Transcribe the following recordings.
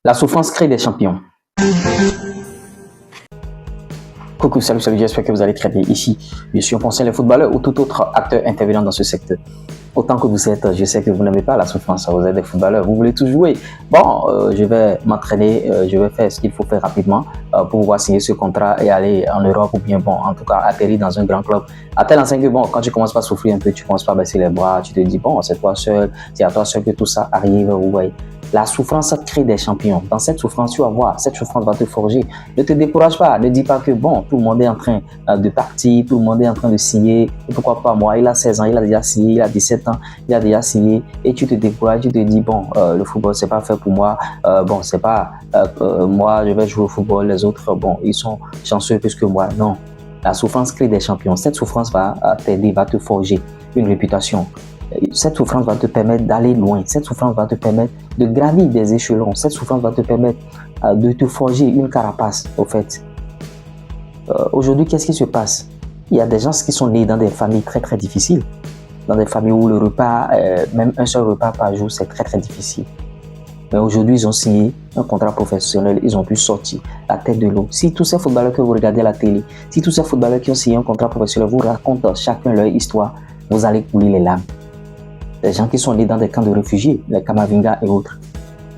La souffrance crée des champions. Coucou, salut, j'espère que vous allez très bien. Ici, je suis un conseiller les footballeurs ou tout autre acteur intervenant dans ce secteur. Autant que vous êtes, je sais que vous n'aimez pas la souffrance, vous êtes des footballeurs, vous voulez tout jouer. Bon, je vais m'entraîner, je vais faire ce qu'il faut faire rapidement pour pouvoir signer ce contrat et aller en Europe ou bien, bon, en tout cas, atterrir dans un grand club. À tel enseigne que, bon, quand tu commences pas à souffrir un peu, tu commences pas à baisser les bras, tu te dis, bon, c'est toi seul, c'est à toi seul que tout ça arrive, vous voyez. La souffrance crée des champions. Dans cette souffrance, tu vas voir, cette souffrance va te forger. Ne te décourage pas, ne dis pas que bon, tout le monde est en train de partir, tout le monde est en train de signer. Et pourquoi pas moi, il a 16 ans, il a déjà signé, il a 17 ans, il a déjà signé. Et tu te décourages, tu te dis bon, le football c'est pas fait pour moi. Bon, c'est pas moi, je vais jouer au football. Les autres, bon, ils sont chanceux plus que moi. Non, la souffrance crée des champions. Cette souffrance va t'aider, va te forger une réputation. Cette souffrance va te permettre d'aller loin. Cette souffrance va te permettre de gravir des échelons. Cette souffrance va te permettre de te forger une carapace, au fait. Aujourd'hui, qu'est-ce qui se passe? Il y a des gens qui sont nés dans des familles très très difficiles. Dans des familles où le repas, même un seul repas par jour, c'est très très difficile. Mais aujourd'hui, ils ont signé un contrat professionnel, ils ont pu sortir la tête de l'eau. Si tous ces footballeurs que vous regardez à la télé, si tous ces footballeurs qui ont signé un contrat professionnel vous racontent chacun leur histoire, vous allez couler les larmes. Des gens qui sont nés dans des camps de réfugiés, les Kamavinga et autres.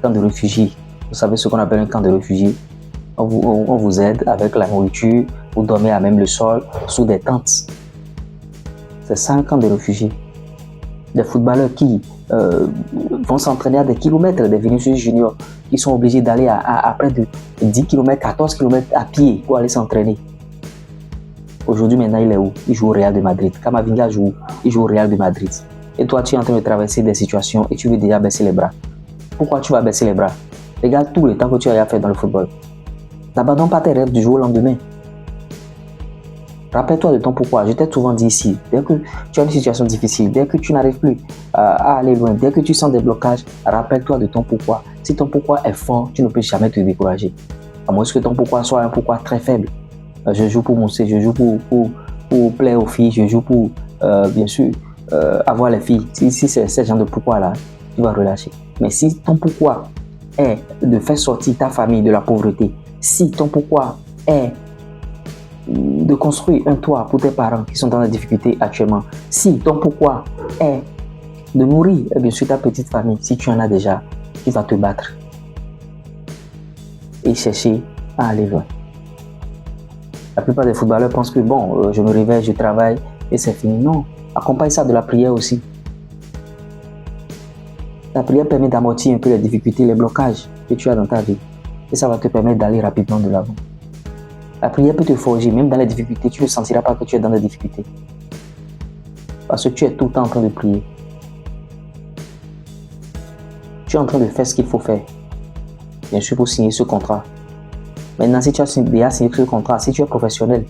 Camps de réfugiés, vous savez ce qu'on appelle un camp de réfugiés. On vous aide avec la nourriture, vous dormez à même le sol, sous des tentes. C'est ça un camp de réfugiés. Des footballeurs qui vont s'entraîner à des kilomètres, des Vinicius Junior, qui sont obligés d'aller à près de 10 km, 14 km à pied pour aller s'entraîner. Aujourd'hui, maintenant, il est où? Il joue au Real de Madrid. Kamavinga joue, il joue au Real de Madrid. Et toi, tu es en train de traverser des situations et tu veux déjà baisser les bras. Pourquoi tu vas baisser les bras? Regarde tout le temps que tu as fait dans le football. N'abandonne pas tes rêves du jour au lendemain. Rappelle-toi de ton pourquoi. Je t'ai souvent dit ici, dès que tu as une situation difficile, dès que tu n'arrives plus à aller loin, dès que tu sens des blocages, rappelle-toi de ton pourquoi. Si ton pourquoi est fort, tu ne peux jamais te décourager. À moins que ton pourquoi soit un pourquoi très faible. Je joue pour monter, je joue pour plaire aux filles, je joue pour, bien sûr, avoir les filles. Si c'est ce genre de pourquoi-là, tu vas relâcher. Mais si ton pourquoi est de faire sortir ta famille de la pauvreté, si ton pourquoi est de construire un toit pour tes parents qui sont dans la difficulté actuellement, si ton pourquoi est de nourrir bien sûr ta petite famille, si tu en as déjà, tu vas te battre et chercher à aller loin. La plupart des footballeurs pensent que bon, je me réveille, je travaille et c'est fini. Non, accompagne ça de la prière aussi. La prière permet d'amortir un peu les difficultés, les blocages que tu as dans ta vie. Et ça va te permettre d'aller rapidement de l'avant. La prière peut te forger, même dans les difficultés, tu ne sentiras pas que tu es dans les difficultés. Parce que tu es tout le temps en train de prier. Tu es en train de faire ce qu'il faut faire. Bien sûr, pour signer ce contrat. Maintenant, si tu as déjà signé ce contrat, si tu es professionnel,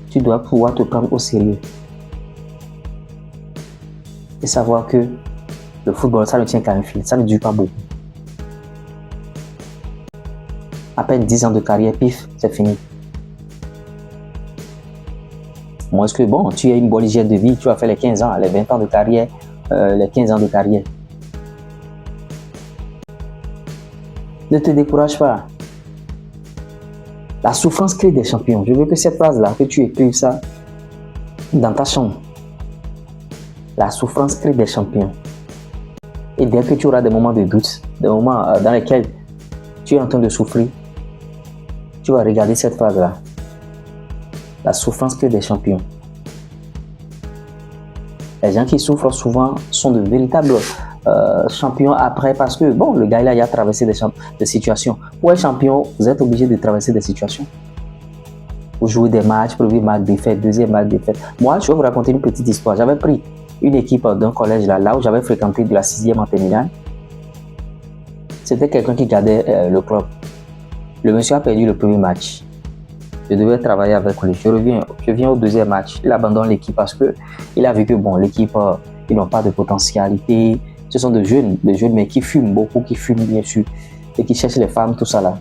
tu dois pouvoir te prendre au sérieux. Et savoir que le football, ça ne tient qu'à un fil, ça ne dure pas beaucoup. À peine 10 ans de carrière, pif, c'est fini. Moi, est-ce que bon, tu as une bonne hygiène de vie, tu vas faire les 15 ans, les 20 ans de carrière, les 15 ans de carrière. Ne te décourage pas. La souffrance crée des champions. Je veux que cette phrase-là, que tu écrives ça dans ta chambre. La souffrance crée des champions. Et dès que tu auras des moments de doute, des moments dans lesquels tu es en train de souffrir, tu vas regarder cette phrase-là. La souffrance crée des champions. Les gens qui souffrent souvent sont de véritables champions après parce que, bon, le gars là, il a traversé des situations. Pour être champion, vous êtes obligé de traverser des situations. Vous jouez des matchs, premier match défaite, deuxième match défaite. Moi, je vais vous raconter une petite histoire. J'avais pris une équipe d'un collège là où j'avais fréquenté de la 6e en terminale. C'était quelqu'un qui gardait le club. Le monsieur a perdu le premier match. Je devais travailler avec lui. Je viens au deuxième match. Il abandonne l'équipe parce que il a vu que bon, l'équipe, ils n'ont pas de potentialité. Ce sont des jeunes mais qui fument beaucoup, qui fument bien sûr et qui cherchent les femmes, tout ça là.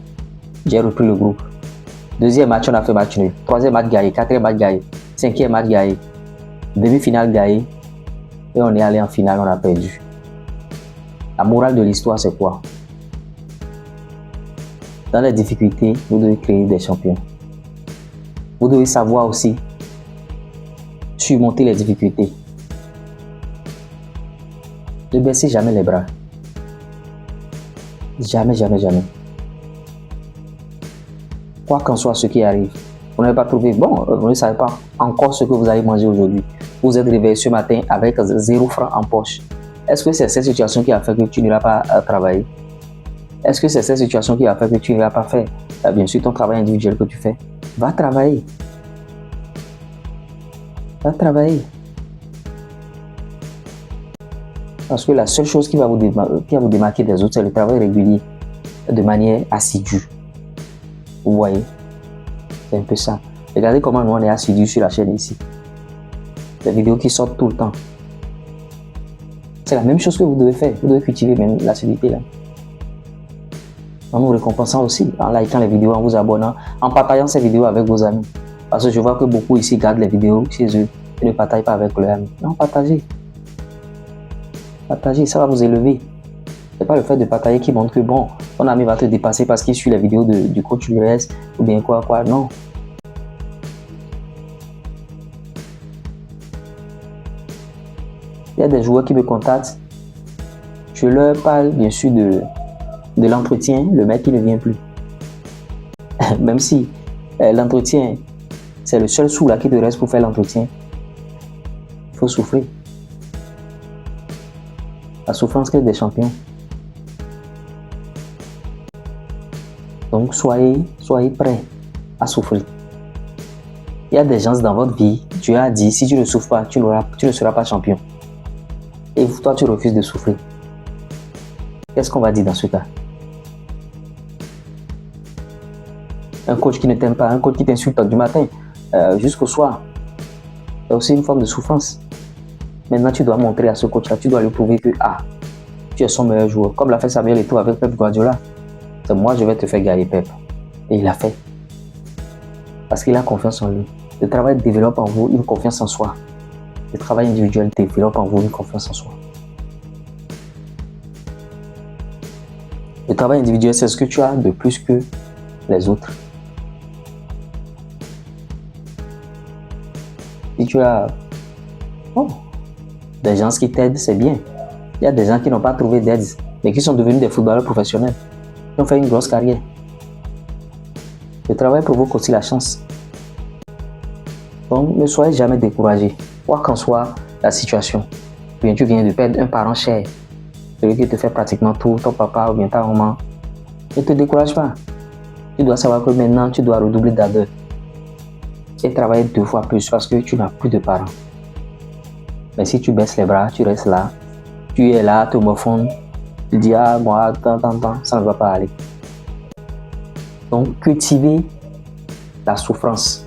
J'ai repris le groupe. Deuxième match, on a fait match nul. Troisième match gagné, quatrième match gagné, cinquième match gagné, demi-finale gagné et on est allé en finale, on a perdu. La morale de l'histoire, c'est quoi? Dans les difficultés, vous devez créer des champions. Vous devez savoir aussi surmonter les difficultés. Ne baissez jamais les bras. Jamais, jamais, jamais. Quoi qu'en soit ce qui arrive, vous n'avez pas trouvé, bon, vous ne savez pas encore ce que vous allez manger aujourd'hui. Vous êtes réveillé ce matin avec 0 francs en poche. Est-ce que c'est cette situation qui a fait que tu n'iras pas travailler? Est-ce que c'est cette situation qui a fait que tu n'iras pas faire, bien sûr, ton travail individuel que tu fais? Va travailler. Va travailler. Parce que la seule chose qui va vous démarquer des autres, c'est le travail régulier, de manière assidue. Vous voyez? C'est un peu ça. Regardez comment nous on est assidus sur la chaîne ici. Des vidéos qui sortent tout le temps. C'est la même chose que vous devez faire. Vous devez cultiver même l'assiduité là. En nous récompensant aussi, en likant les vidéos, en vous abonnant, en partageant ces vidéos avec vos amis. Parce que je vois que beaucoup ici gardent les vidéos chez eux et ne partagent pas avec leurs amis. Non, partagez. Partagez, ça va vous élever. C'est pas le fait de partager qui montre que bon, ton ami va te dépasser parce qu'il suit les vidéos du coach US ou bien quoi, non. Il y a des joueurs qui me contactent. Je leur parle bien sûr de l'entretien, le mec qui ne vient plus. Même si l'entretien, c'est le seul sou là qui te reste pour faire l'entretien. Il faut souffrir. La souffrance crée des champions. Donc soyez prêts à souffrir. Il y a des gens dans votre vie, Dieu a dit, si tu ne souffres pas, tu ne seras pas champion. Et toi, tu refuses de souffrir. Qu'est-ce qu'on va dire dans ce cas? Un coach qui ne t'aime pas, un coach qui t'insulte du matin jusqu'au soir, c'est aussi une forme de souffrance. Maintenant, tu dois montrer à ce coach-là, tu dois lui prouver que tu es son meilleur joueur. Comme l'a fait Samuel Eto'o avec Pep Guardiola. C'est moi, je vais te faire gagner, Pep. Et il l'a fait. Parce qu'il a confiance en lui. Le travail développe en vous une confiance en soi. Le travail individuel développe en vous une confiance en soi. Le travail individuel, c'est ce que tu as de plus que les autres. Si tu as des gens qui t'aident, c'est bien. Il y a des gens qui n'ont pas trouvé d'aide, mais qui sont devenus des footballeurs professionnels, qui ont fait une grosse carrière. Le travail provoque aussi la chance. Donc, ne soyez jamais découragé, quoi qu'en soit la situation. Bien, tu viens de perdre un parent cher, celui qui te fait pratiquement tout, ton papa ou bien ta maman. Ne te décourage pas. Tu dois savoir que maintenant, tu dois redoubler d'ardeur et travailler 2 fois plus parce que tu n'as plus de parents. Mais si tu baisses les bras, tu restes là, tu es là, tu me fonds, tu dis moi, attends, ça ne va pas aller. Donc, cultivez la souffrance.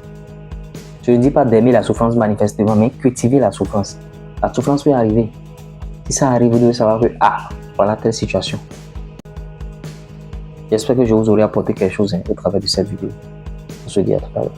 Je ne dis pas d'aimer la souffrance manifestement, mais cultiver la souffrance. La souffrance peut arriver. Si ça arrive, vous devez savoir que, voilà telle situation. J'espère que je vous aurai apporté quelque chose au travers de cette vidéo. On se dit à tout à l'heure.